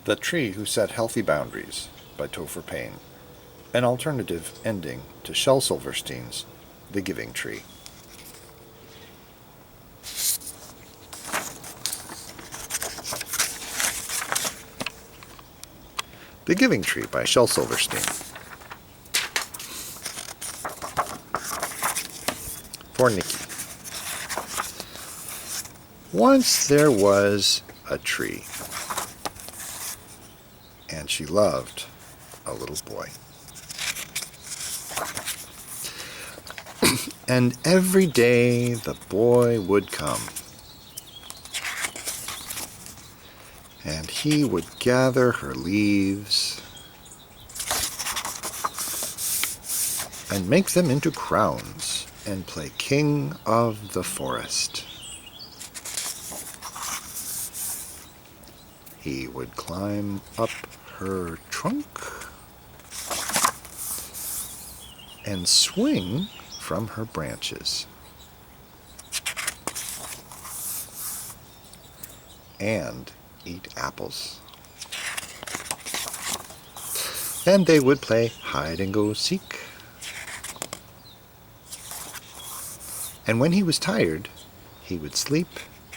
The Tree Who Set Healthy Boundaries by Topher Payne, an alternative ending to SiIverstein's The Giving Tree. The Giving Tree by SiIverstein. For Nikki. Once there was a tree, and she loved a little boy. And every day the boy would come, and he would gather her leaves and make them into crowns and play king of the forest. He would climb up her trunk and swing from her branches and eat apples. And they would play hide and go seek. And when he was tired, he would sleep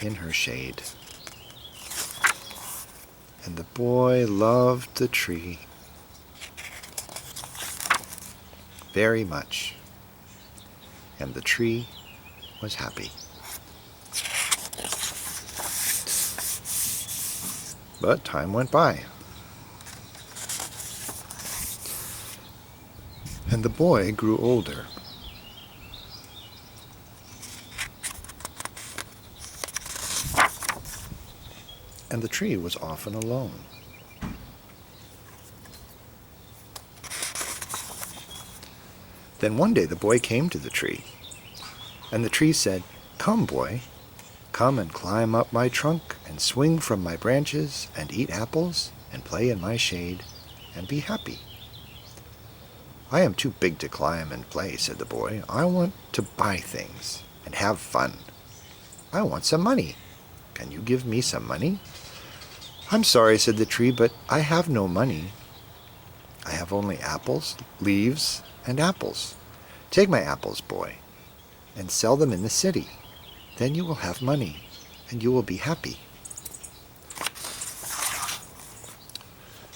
in her shade. And the boy loved the tree very much, and the tree was happy. But time went by, and the boy grew older. And the tree was often alone. Then one day the boy came to the tree, and the tree said, "Come, boy, come and climb up my trunk and swing from my branches and eat apples and play in my shade and be happy." "I am too big to climb and play," said the boy. "I want to buy things and have fun. I want some money. Can you give me some money?" "I'm sorry," said the tree, "but I have no money. I have only apples, leaves, and apples. Take my apples, boy, and sell them in the city. Then you will have money, and you will be happy."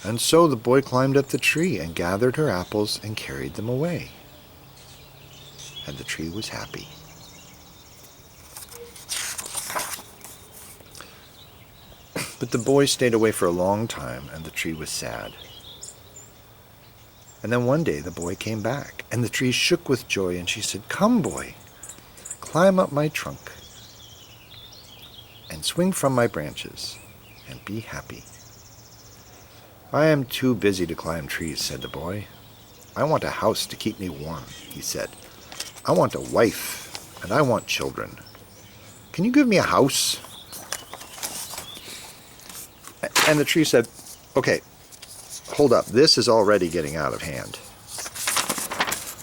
And so the boy climbed up the tree and gathered her apples and carried them away. And the tree was happy. But the boy stayed away for a long time, and the tree was sad. And then one day the boy came back, and the tree shook with joy, and she said, "Come, boy, climb up my trunk and swing from my branches and be happy." "I am too busy to climb trees," said the boy. "I want a house to keep me warm," he said. "I want a wife, and I want children. Can you give me a house?" And the tree said, "Okay, hold up, this is already getting out of hand.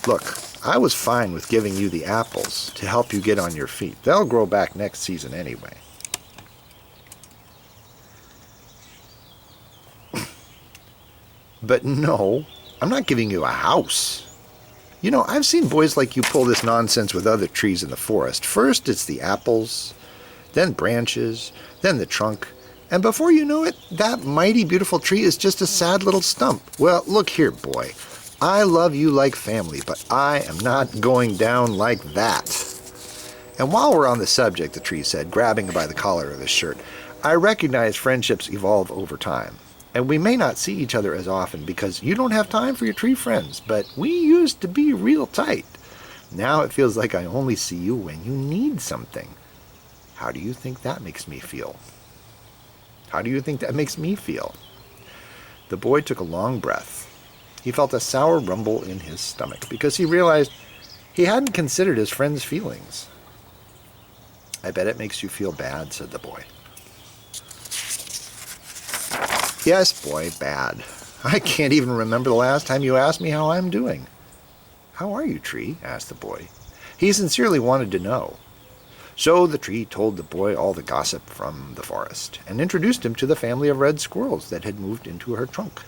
Look, I was fine with giving you the apples to help you get on your feet. They'll grow back next season anyway. But no, I'm not giving you a house. You know, I've seen boys like you pull this nonsense with other trees in the forest. First it's the apples, then branches, then the trunk. And before you know it, that mighty beautiful tree is just a sad little stump. Well, look here, boy. I love you like family, but I am not going down like that." And while we're on the subject, the tree said, grabbing by the collar of his shirt, "I recognize friendships evolve over time, and we may not see each other as often because you don't have time for your tree friends, but we used to be real tight. Now it feels like I only see you when you need something. How do you think that makes me feel? How do you think that makes me feel?" The boy took a long breath. He felt a sour rumble in his stomach because he realized he hadn't considered his friend's feelings. "I bet it makes you feel bad," said the boy. "Yes, boy, bad. I can't even remember the last time you asked me how I'm doing." "How are you, tree?" asked the boy. He sincerely wanted to know. So the tree told the boy all the gossip from the forest, and introduced him to the family of red squirrels that had moved into her trunk.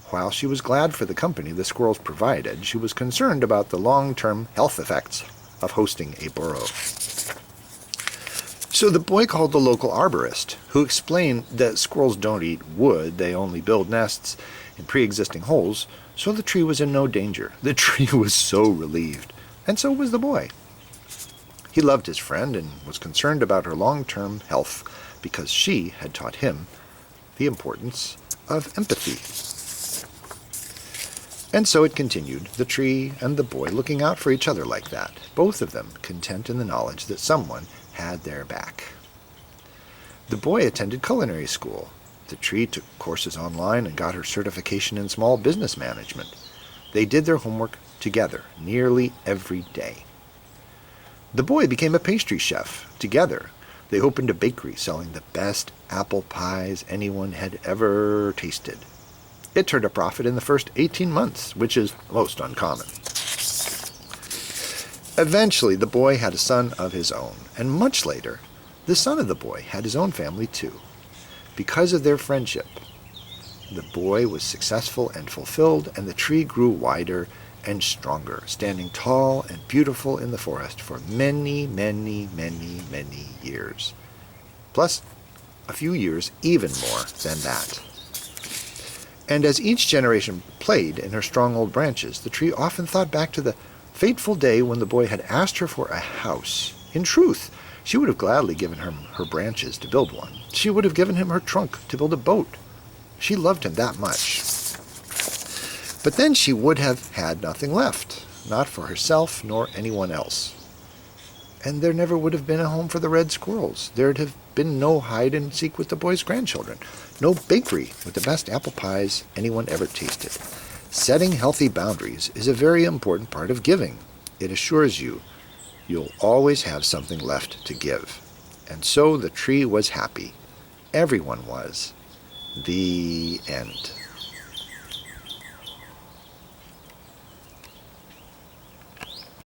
While she was glad for the company the squirrels provided, she was concerned about the long-term health effects of hosting a burrow. So the boy called the local arborist, who explained that squirrels don't eat wood, they only build nests in pre-existing holes, so the tree was in no danger. The tree was so relieved, and so was the boy. He loved his friend and was concerned about her long-term health because she had taught him the importance of empathy. And so it continued, the tree and the boy looking out for each other like that, both of them content in the knowledge that someone had their back. The boy attended culinary school. The tree took courses online and got her certification in small business management. They did their homework together nearly every day. The boy became a pastry chef. Together, they opened a bakery selling the best apple pies anyone had ever tasted. It turned a profit in the first 18 months, which is most uncommon. Eventually, the boy had a son of his own, and much later, the son of the boy had his own family too. Because of their friendship, the boy was successful and fulfilled, and the tree grew wider and stronger, standing tall and beautiful in the forest for many, many, many, many years. Plus, a few years even more than that. And as each generation played in her strong old branches, the tree often thought back to the fateful day when the boy had asked her for a house. In truth, she would have gladly given him her branches to build one. She would have given him her trunk to build a boat. She loved him that much. But then she would have had nothing left, not for herself nor anyone else. And there never would have been a home for the red squirrels. There'd have been no hide and seek with the boy's grandchildren, no bakery with the best apple pies anyone ever tasted. Setting healthy boundaries is a very important part of giving. It assures you you'll always have something left to give. And so the tree was happy. Everyone was. The end.